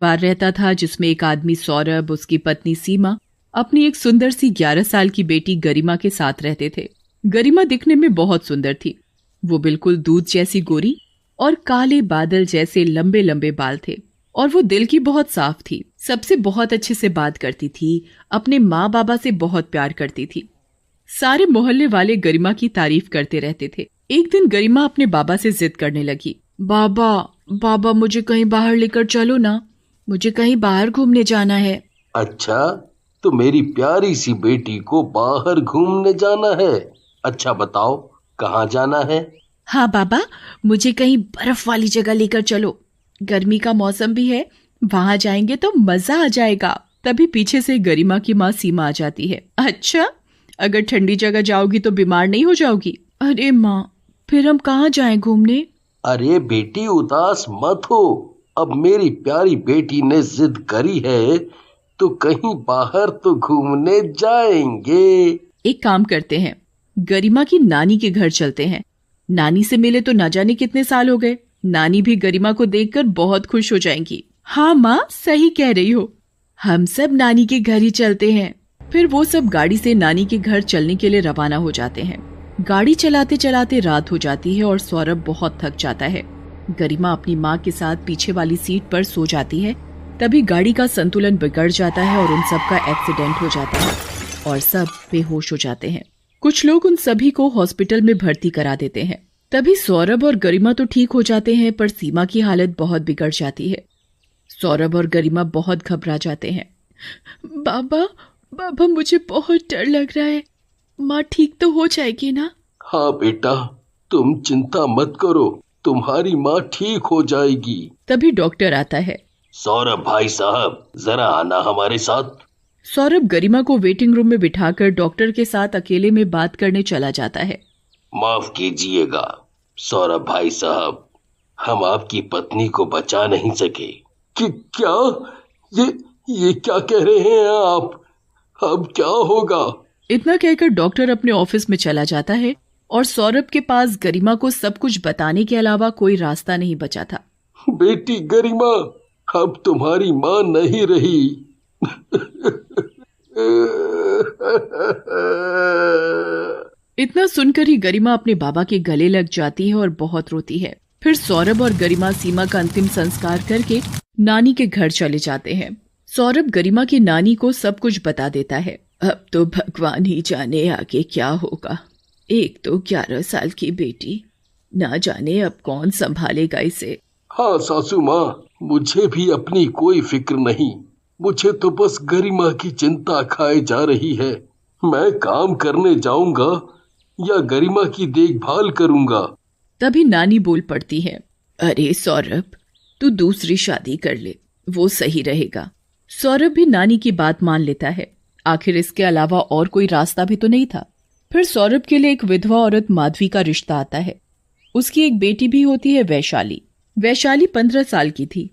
बार रहता था जिसमें एक आदमी सौरभ, उसकी पत्नी सीमा, अपनी एक सुंदर सी 11 साल की बेटी गरिमा के साथ रहते थे। गरिमा दिखने में बहुत सुंदर थी। वो बिल्कुल दूध जैसी गोरी और काले बादल जैसे लंबे लंबे बाल थे, और वो दिल की बहुत साफ थी। सबसे बहुत अच्छे से बात करती थी, अपने माँ बाबा से बहुत प्यार करती थी। सारे मोहल्ले वाले गरिमा की तारीफ करते रहते थे। एक दिन गरिमा अपने बाबा से जिद करने लगी। बाबा बाबा मुझे कहीं बाहर लेकर चलो ना, मुझे कहीं बाहर घूमने जाना है। अच्छा, तो मेरी प्यारी सी बेटी को बाहर घूमने जाना है। अच्छा बताओ, कहाँ जाना है? हाँ बाबा, मुझे कहीं बर्फ वाली जगह लेकर चलो। गर्मी का मौसम भी है, वहां जाएंगे तो मजा आ जाएगा। तभी पीछे से गरिमा की माँ सीमा आ जाती है। अच्छा, अगर ठंडी जगह जाओगी तो बीमार नहीं हो जाओगी? अरे माँ, फिर हम कहाँ जाएं घूमने? अरे बेटी, उदास मत हो। अब मेरी प्यारी बेटी ने जिद करी है तो कहीं बाहर तो घूमने जाएंगे। एक काम करते हैं, गरिमा की नानी के घर चलते हैं। नानी से मिले तो ना जाने कितने साल हो गए। नानी भी गरिमा को देखकर बहुत खुश हो जाएंगी। हाँ माँ, सही कह रही हो, हम सब नानी के घर ही चलते हैं। फिर वो सब गाड़ी से नानी के घर चलने के लिए रवाना हो जाते हैं। गाड़ी चलाते चलाते रात हो जाती है और सौरभ बहुत थक जाता है। गरिमा अपनी माँ के साथ पीछे वाली सीट पर सो जाती है। तभी गाड़ी का संतुलन बिगड़ जाता है और उन सब का एक्सीडेंट हो जाता है और सब बेहोश हो जाते हैं। कुछ लोग उन सभी को हॉस्पिटल में भर्ती करा देते हैं। तभी सौरभ और गरिमा तो ठीक हो जाते हैं, पर सीमा की हालत बहुत बिगड़ जाती है। सौरभ और गरिमा बहुत घबरा जाते हैं। बाबा बाबा, मुझे बहुत डर लग रहा है। माँ ठीक तो हो जाएगी ना? हाँ बेटा, तुम चिंता मत करो, तुम्हारी माँ ठीक हो जाएगी। तभी डॉक्टर आता है। सौरभ भाई साहब, जरा आना हमारे साथ। सौरभ गरिमा को वेटिंग रूम में बिठाकर डॉक्टर के साथ अकेले में बात करने चला जाता है। माफ कीजिएगा सौरभ भाई साहब, हम आपकी पत्नी को बचा नहीं सके। कि क्या? ये क्या कह रहे हैं आप? अब क्या होगा? इतना कहकर डॉक्टर अपने ऑफिस में चला जाता है और सौरभ के पास गरिमा को सब कुछ बताने के अलावा कोई रास्ता नहीं बचा था। बेटी गरिमा, अब तुम्हारी माँ नहीं रही। इतना सुनकर ही गरिमा अपने बाबा के गले लग जाती है और बहुत रोती है। फिर सौरभ और गरिमा सीमा का अंतिम संस्कार करके नानी के घर चले जाते हैं। सौरभ गरिमा की नानी को सब कुछ बता देता है। अब तो भगवान ही जाने आगे क्या होगा। एक तो 11 साल की बेटी, ना जाने अब कौन संभालेगा इसे। हाँ सासू माँ, मुझे भी अपनी कोई फिक्र नहीं। मुझे तो बस गरिमा की चिंता खाए जा रही है। मैं काम करने जाऊंगा या गरिमा की देखभाल करूंगा। तभी नानी बोल पड़ती है। अरे सौरभ, तू दूसरी शादी कर ले, वो सही रहेगा। सौरभ भी नानी की बात मान लेता है। आखिर इसके अलावा और कोई रास्ता भी तो नहीं था। फिर सौरभ के लिए एक विधवा औरत माधवी का रिश्ता आता है। उसकी एक बेटी भी होती है, वैशाली। वैशाली 15 साल की थी।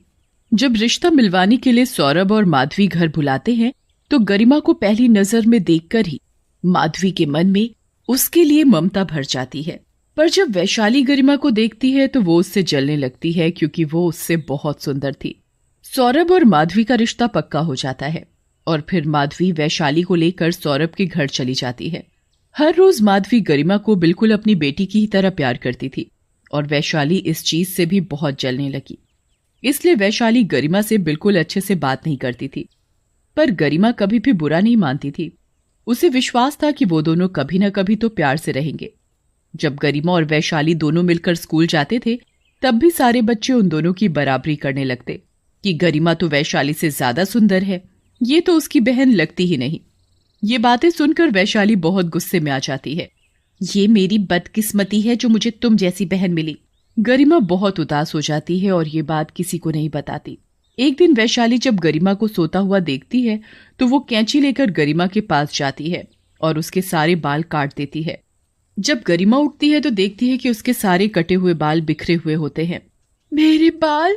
जब रिश्ता मिलवाने के लिए सौरभ और माधवी घर बुलाते हैं तो गरिमा को पहली नजर में देखकर ही माधवी के मन में उसके लिए ममता भर जाती है। पर जब वैशाली गरिमा को देखती है तो वो उससे जलने लगती है, क्योंकि वो उससे बहुत सुंदर थी। सौरभ और माधवी का रिश्ता पक्का हो जाता है और फिर माधवी वैशाली को लेकर सौरभ के घर चली जाती है। हर रोज माधवी गरिमा को बिल्कुल अपनी बेटी की ही तरह प्यार करती थी और वैशाली इस चीज से भी बहुत जलने लगी। इसलिए वैशाली गरिमा से बिल्कुल अच्छे से बात नहीं करती थी। पर गरिमा कभी भी बुरा नहीं मानती थी। उसे विश्वास था कि वो दोनों कभी न कभी तो प्यार से रहेंगे। जब गरिमा और वैशाली दोनों मिलकर स्कूल जाते थे तब भी सारे बच्चे उन दोनों की बराबरी करने लगते कि गरिमा तो वैशाली से ज्यादा सुंदर है, ये तो उसकी बहन लगती ही नहीं। ये बातें सुनकर वैशाली बहुत गुस्से में आ जाती है। ये मेरी बदकिस्मती है जो मुझे तुम जैसी बहन मिली। गरिमा बहुत उदास हो जाती है और ये बात किसी को नहीं बताती। एक दिन वैशाली जब गरिमा को सोता हुआ देखती है तो वो कैंची लेकर गरिमा के पास जाती है और उसके सारे बाल काट देती है। जब गरिमा उठती है तो देखती है कि उसके सारे कटे हुए बाल बिखरे हुए होते हैं। मेरे बाल,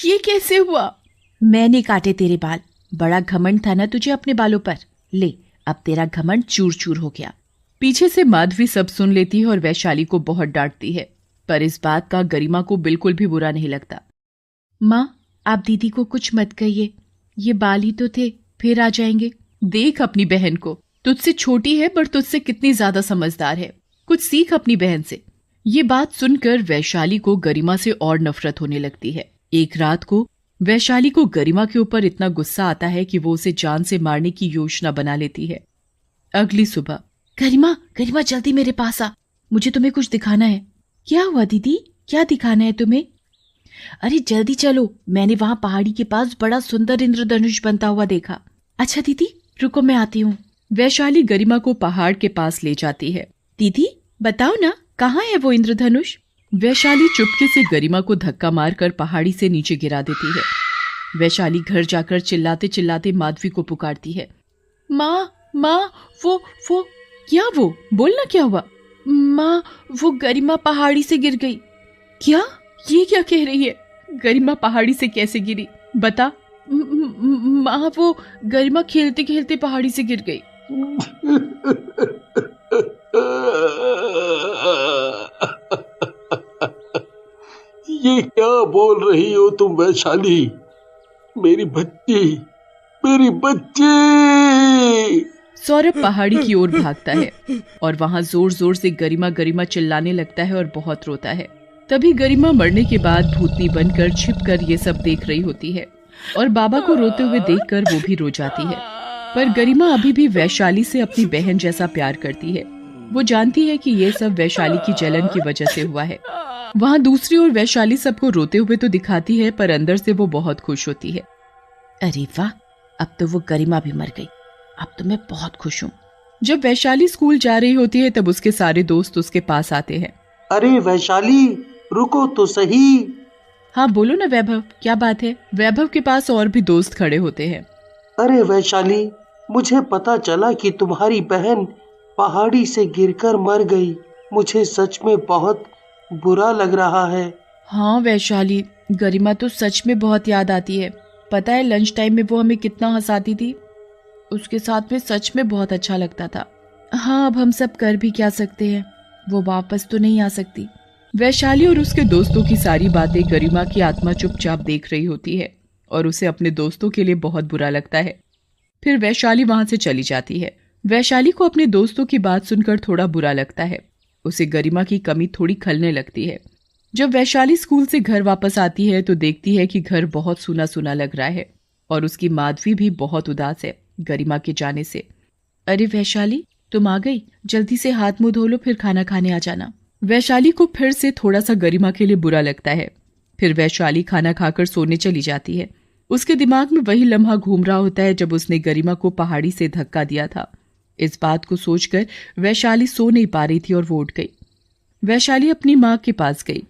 ये कैसे हुआ? मैंने काटे तेरे बाल। बड़ा घमंड था ना तुझे अपने बालों पर। ले, अब तेरा घमंड चूर चूर हो गया। पीछे से माधवी सब सुन लेती है और वैशाली को बहुत डांटती है, पर इस बात का गरिमा को बिल्कुल भी बुरा नहीं लगता। माँ, आप दीदी को कुछ मत कहिए, ये बाल ही तो थे, फिर आ जाएंगे। देख अपनी बहन को, तुझसे छोटी है पर तुझसे कितनी ज्यादा समझदार है, कुछ सीख अपनी बहन से। ये बात सुनकर वैशाली को गरिमा से और नफरत होने लगती है। एक रात को वैशाली को गरिमा के ऊपर इतना गुस्सा आता है कि वो उसे जान से मारने की योजना बना लेती है। अगली सुबह, गरिमा गरिमा जल्दी मेरे पास आ, मुझे तुम्हें कुछ दिखाना है। क्या हुआ दीदी, क्या दिखाना है तुम्हें? अरे जल्दी चलो, मैंने वहां पहाड़ी के पास बड़ा सुंदर इंद्रधनुष बनता हुआ देखा। अच्छा दीदी रुको, मैं आती हूँ। वैशाली गरिमा को पहाड़ के पास ले जाती है। दीदी बताओ ना, कहाँ है वो इंद्रधनुष? वैशाली चुपके से गरिमा को धक्का मारकर पहाड़ी से नीचे गिरा देती है। वैशाली घर जाकर चिल्लाते चिल्लाते माधवी को पुकारती है। माँ माँ, वो क्या, वो बोलना क्या हुआ? माँ वो गरिमा पहाड़ी से गिर गई। क्या? ये क्या कह रही है? गरिमा पहाड़ी से कैसे गिरी, बता। माँ वो गरिमा खेलते खेलते पहाड़ी से गिर गई। ये क्या बोल रही हो तुम वैशाली? मेरी बच्ची, मेरी बच्ची! सौरभ पहाड़ी की ओर भागता है और वहां जोर जोर से गरिमा गरिमा चिल्लाने लगता है और बहुत रोता है। तभी गरिमा मरने के बाद भूतनी बनकर छिपकर ये सब देख रही होती है और बाबा को रोते हुए देखकर वो भी रो जाती है। पर गरिमा अभी भी वैशाली से अपनी बहन जैसा प्यार करती है। वो जानती है कि ये सब वैशाली की जलन की वजह से हुआ है। वहां दूसरी ओर वैशाली सबको रोते हुए तो दिखाती है, पर अंदर से वो बहुत खुश होती है। अरे वाह, अब तो वो गरिमा भी मर गई, अब तो मैं बहुत खुश हूँ। जब वैशाली स्कूल जा रही होती है तब उसके सारे दोस्त उसके पास आते हैं। अरे वैशाली रुको तो सही। हाँ बोलो ना वैभव, क्या बात है? वैभव के पास और भी दोस्त खड़े होते हैं। अरे वैशाली, मुझे पता चला कि तुम्हारी बहन पहाड़ी से गिरकर मर गई। मुझे सच में बहुत बुरा लग रहा है। हाँ वैशाली, गरिमा तो सच में बहुत याद आती है। पता है लंच टाइम में वो हमें कितना हंसाती थी, उसके साथ में सच में बहुत अच्छा लगता था। हाँ अब हम सब कर भी क्या सकते हैं, वो वापस तो नहीं आ सकती। वैशाली और उसके दोस्तों की सारी बातें गरिमा की आत्मा चुपचाप देख रही होती है और उसे अपने दोस्तों के लिए बहुत बुरा लगता है। फिर वैशाली वहां से चली जाती है। वैशाली को अपने दोस्तों की बात सुनकर थोड़ा बुरा लगता है। उसे गरिमा की कमी थोड़ी खलने लगती है। जब वैशाली स्कूल से घर वापस आती है तो देखती है कि घर बहुत सूना सूना लग रहा है और उसकी माधवी भी बहुत उदास है गरिमा के जाने से। अरे वैशाली तुम आ गई, जल्दी से हाथ मुंह धो लो, फिर खाना खाने आ जाना। वैशाली को फिर से थोड़ा सा गरिमा के लिए बुरा लगता है। फिर वैशाली खाना खाकर सोने चली जाती है। उसके दिमाग में वही लम्हा घूम रहा होता है जब उसने गरिमा को पहाड़ी से धक्का दिया था। इस बात को सोचकर वैशाली सो नहीं पा रही थी और वो उठ गई। वैशाली अपनी माँ के पास गई।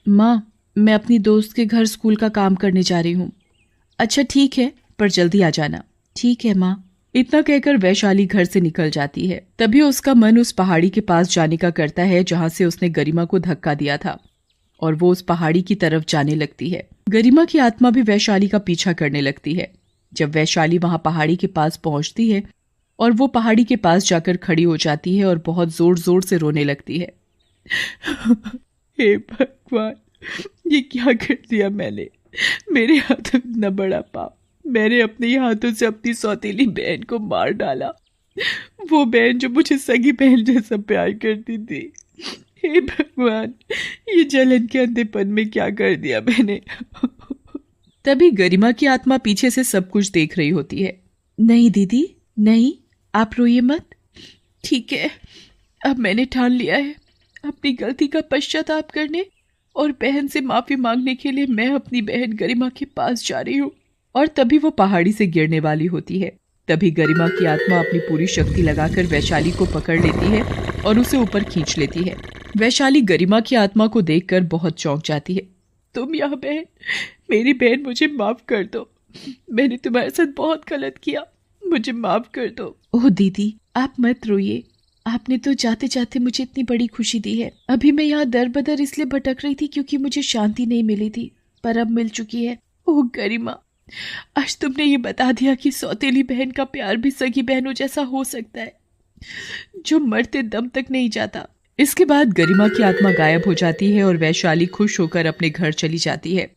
माँ, मैं अपनी दोस्त के घर स्कूल का काम करने जा रही हूँ। अच्छा ठीक है, पर जल्दी आ जाना। ठीक है माँ। इतना कहकर वैशाली घर से निकल जाती है। तभी उसका मन उस पहाड़ी के पास जाने का करता है जहाँ से उसने गरिमा को धक्का दिया था और वो उस पहाड़ी की तरफ जाने लगती है। गरिमा की आत्मा भी वैशाली का पीछा करने लगती है। जब वैशाली वहां पहाड़ी के पास पहुंचती है और वो पहाड़ी के पास जाकर खड़ी हो जाती है और बहुत जोर जोर से रोने लगती है। हे भगवान, ये क्या कर दिया मैंने? मेरे हाथ में इतना बड़ा पाप। मैंने अपने हाथों से अपनी सौतेली बहन को मार डाला, वो बहन जो मुझे सगी बहन जैसा प्यार करती थी। हे भगवान, ये जलन के अंधेपन में क्या कर दिया मैंने? तभी गरिमा की आत्मा पीछे से सब कुछ देख रही होती है। नहीं दीदी नहीं, आप रोइए मत। ठीक है, अब मैंने ठान लिया है अपनी गलती का पश्चाताप करने और बहन से माफी मांगने के लिए मैं अपनी बहन गरिमा के पास जा रही हूँ। और तभी वो पहाड़ी से गिरने वाली होती है। तभी गरिमा की आत्मा अपनी पूरी शक्ति लगाकर वैशाली को पकड़ लेती है और उसे ऊपर खींच लेती है। वैशाली गरिमा की आत्मा को देखकर बहुत चौंक जाती है। तुम यहाँ बहन, मेरी बहन, मुझे माफ कर दो। मैंने तुम्हारे साथ बहुत गलत किया, मुझे माफ कर दो। ओह दीदी, आप मत रोइए। आपने तो जाते जाते मुझे इतनी बड़ी खुशी दी है। अभी मैं यहाँ दर बदर इसलिए भटक रही थी क्योंकि मुझे शांति नहीं मिली थी, पर अब मिल चुकी है। ओह गरिमा, आज तुमने ये बता दिया कि सौतेली बहन का प्यार भी सगी बहनों जैसा हो सकता है, जो मरते दम तक नहीं जाता। इसके बाद गरिमा की आत्मा गायब हो जाती है और वैशाली खुश होकर अपने घर चली जाती है।